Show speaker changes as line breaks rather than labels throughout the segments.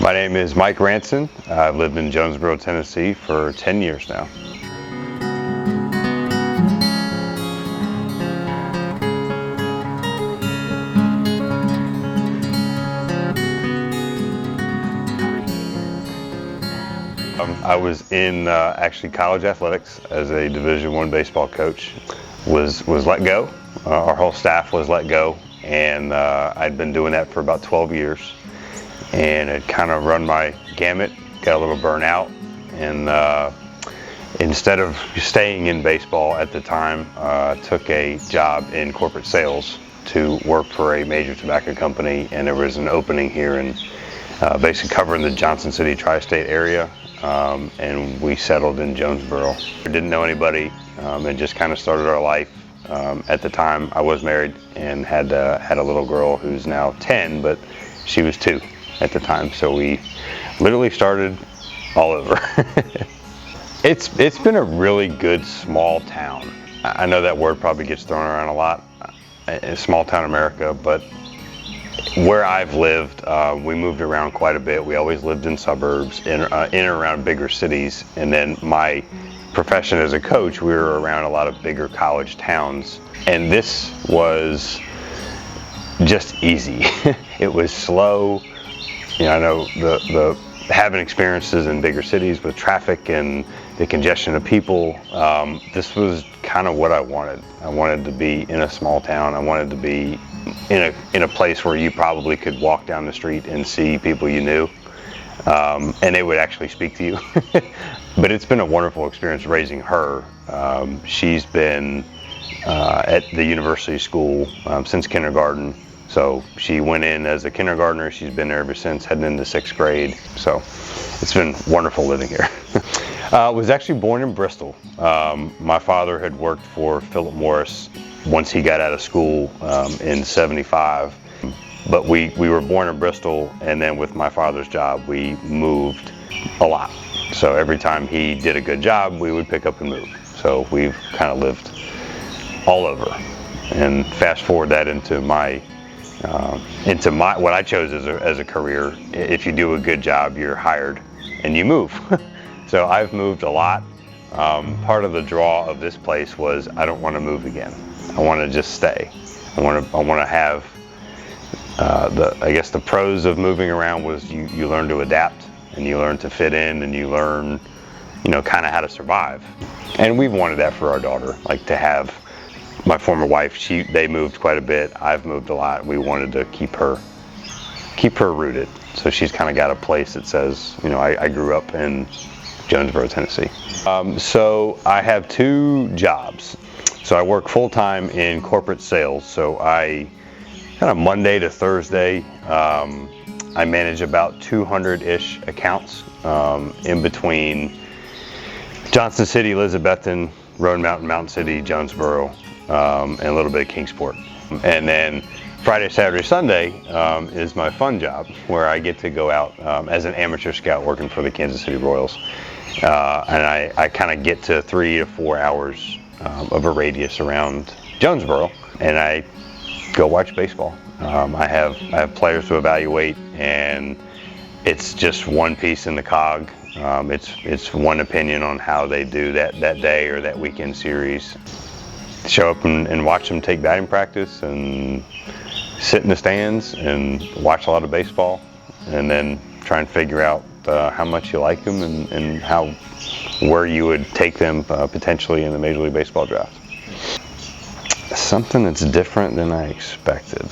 My name is Mike Ranson. I've lived in Jonesborough, Tennessee for 10 years now. I was in actually college athletics as a Division I baseball coach. Was let go. Our whole staff was let go, and I'd been doing that for about 12 years. And it kind of run my gamut, got a little burnout, and instead of staying in baseball at the time, took a job in corporate sales to work for a major tobacco company, and there was an opening here in basically covering the Johnson City tri-state area, and we settled in Jonesborough. I didn't know anybody, and just kind of started our life. At the time, I was married and had a little girl who's now 10, but she was 2 at the time, so we literally started all over. It's been a really good small town. I know that word probably gets thrown around a lot in small town America, but where I've lived, we moved around quite a bit. We always lived in suburbs, in and around bigger cities, and then my profession as a coach, we were around a lot of bigger college towns, and this was just easy. It was slow. You know, I know the having experiences in bigger cities with traffic and the congestion of people, this was kind of what I wanted. I wanted to be in a small town. I wanted to be in a place where you probably could walk down the street and see people you knew, and they would actually speak to you. But it's been a wonderful experience raising her. She's been at the university school since kindergarten. So she went in as a kindergartner. She's been there ever since, heading into 6th grade. So it's been wonderful living here. Was actually born in Bristol. My father had worked for Philip Morris once he got out of school in '75. But we were born in Bristol, and then with my father's job, we moved a lot. So every time he did a good job, we would pick up and move. So we've kind of lived all over. And fast forward that into what I chose as a career. If you do a good job, you're hired and you move. So I've moved a lot. Part of the draw of this place was I don't want to move again. I want to just stay. I want to have I guess the pros of moving around was you learn to adapt, and you learn to fit in, and you learn, kind of how to survive. And we've wanted that for our daughter, like to have my former wife. They moved quite a bit. I've moved a lot. We wanted to keep her rooted. So she's kind of got a place that says, I grew up in Jonesborough, Tennessee. So I have 2 jobs. So I work full-time in corporate sales. So I kind of Monday to Thursday, I manage about 200-ish accounts in between Johnson City, Elizabethton, Roan Mountain, Mountain City, Jonesborough, and a little bit of Kingsport. And then Friday, Saturday, Sunday is my fun job, where I get to go out as an amateur scout working for the Kansas City Royals. And I kind of get to 3 to 4 hours of a radius around Jonesborough, and I go watch baseball. I have players to evaluate, and it's just one piece in the cog. It's one opinion on how they do that day or that weekend series. Show up and watch them take batting practice, and sit in the stands and watch a lot of baseball, and then try and figure out how much you like them and where you would take them potentially in the Major League Baseball draft. Something that's different than I expected.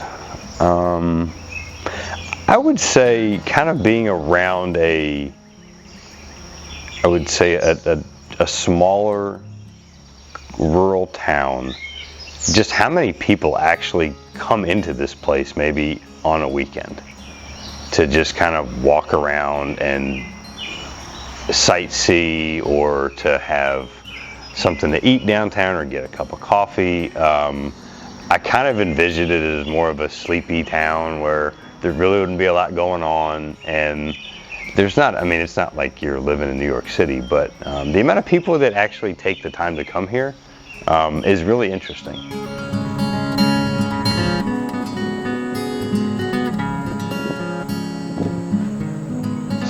I would say kind of being around a smaller rural town, just how many people actually come into this place maybe on a weekend to just kind of walk around and sightsee, or to have something to eat downtown or get a cup of coffee. I kind of envisioned it as more of a sleepy town where there really wouldn't be a lot going on, and it's not like you're living in New York City, but the amount of people that actually take the time to come here is really interesting.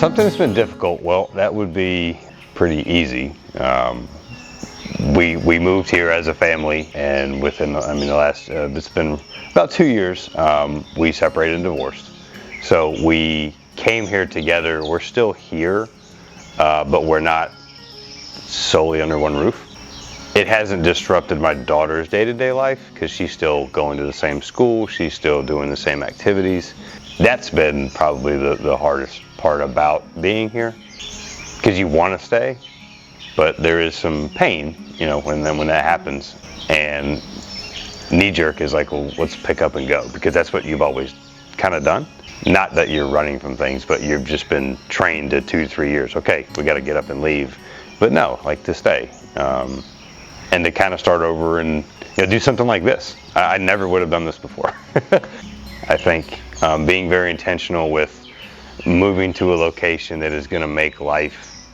Something that's been difficult, well, that would be pretty easy. We moved here as a family, and within, the last, it's been about 2 years, we separated and divorced. So we came here together. We're still here, but we're not solely under one roof. It hasn't disrupted my daughter's day-to-day life because she's still going to the same school. She's still doing the same activities. That's been probably the hardest part about being here, because you want to stay, but there is some pain, when that happens. And knee-jerk is like, well, let's pick up and go, because that's what you've always kind of done. Not that you're running from things, but you've just been trained to 2 to 3 years. Okay, we got to get up and leave, but no, like to stay, and to kind of start over and do something like this. I never would have done this before. I think being very intentional with moving to a location that is going to make life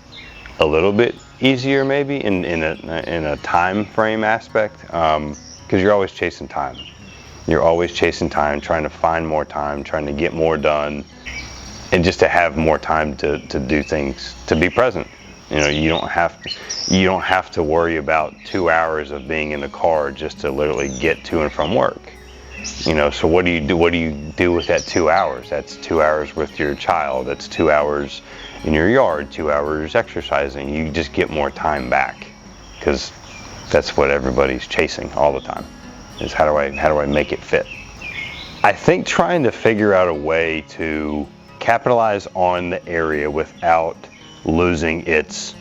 a little bit easier, maybe in a time frame aspect, because you're always chasing time. You're always chasing time, trying to find more time, trying to get more done, and just to have more time to do things, to be present. You don't have to worry about 2 hours of being in the car just to literally get to and from work. So what do you do? What do you do with that 2 hours? That's 2 hours with your child. That's 2 hours in your yard, 2 hours exercising. You just get more time back, because that's what everybody's chasing all the time, is how do I make it fit? I think trying to figure out a way to capitalize on the area without losing its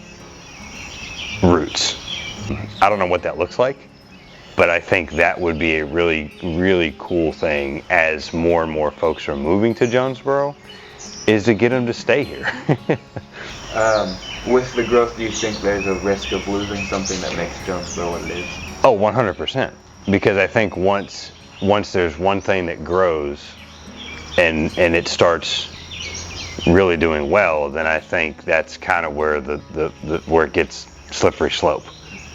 roots. I don't know what that looks like, but I think that would be a really, really cool thing as more and more folks are moving to Jonesborough, is to get them to stay here.
With the growth, do you think there's a risk of losing something that makes Jonesborough what it is?
Oh, 100%. Because I think once there's one thing that grows and it starts really doing well, then I think that's kind of where where it gets slippery slope.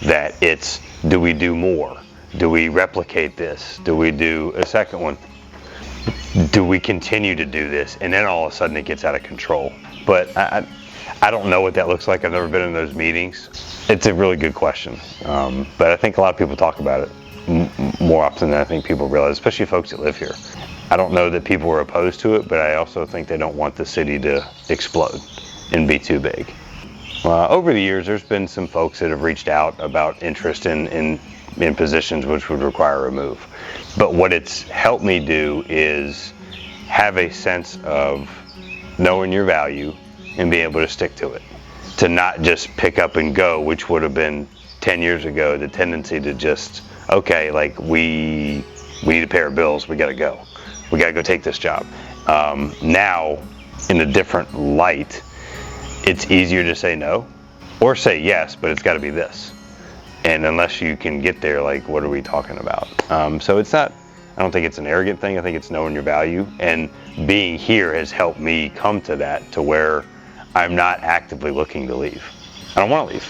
That it's, do we do more? Do we replicate this? Do we do a second one? Do we continue to do this? And then all of a sudden it gets out of control. But I don't know what that looks like. I've never been in those meetings. It's a really good question. But I think a lot of people talk about it more often than I think people realize, especially folks that live here. I don't know that people are opposed to it, but I also think they don't want the city to explode and be too big. Over the years, there's been some folks that have reached out about interest in positions which would require a move. But what it's helped me do is have a sense of knowing your value and being able to stick to it. To not just pick up and go, which would have been 10 years ago, the tendency to just, okay, like we need to pay our bills, we gotta go. We gotta go take this job. Now, in a different light, it's easier to say no or say yes, but it's gotta be this. And unless you can get there, like, what are we talking about? So it's not, I don't think it's an arrogant thing. I think it's knowing your value. And being here has helped me come to that, to where I'm not actively looking to leave. I don't want to leave.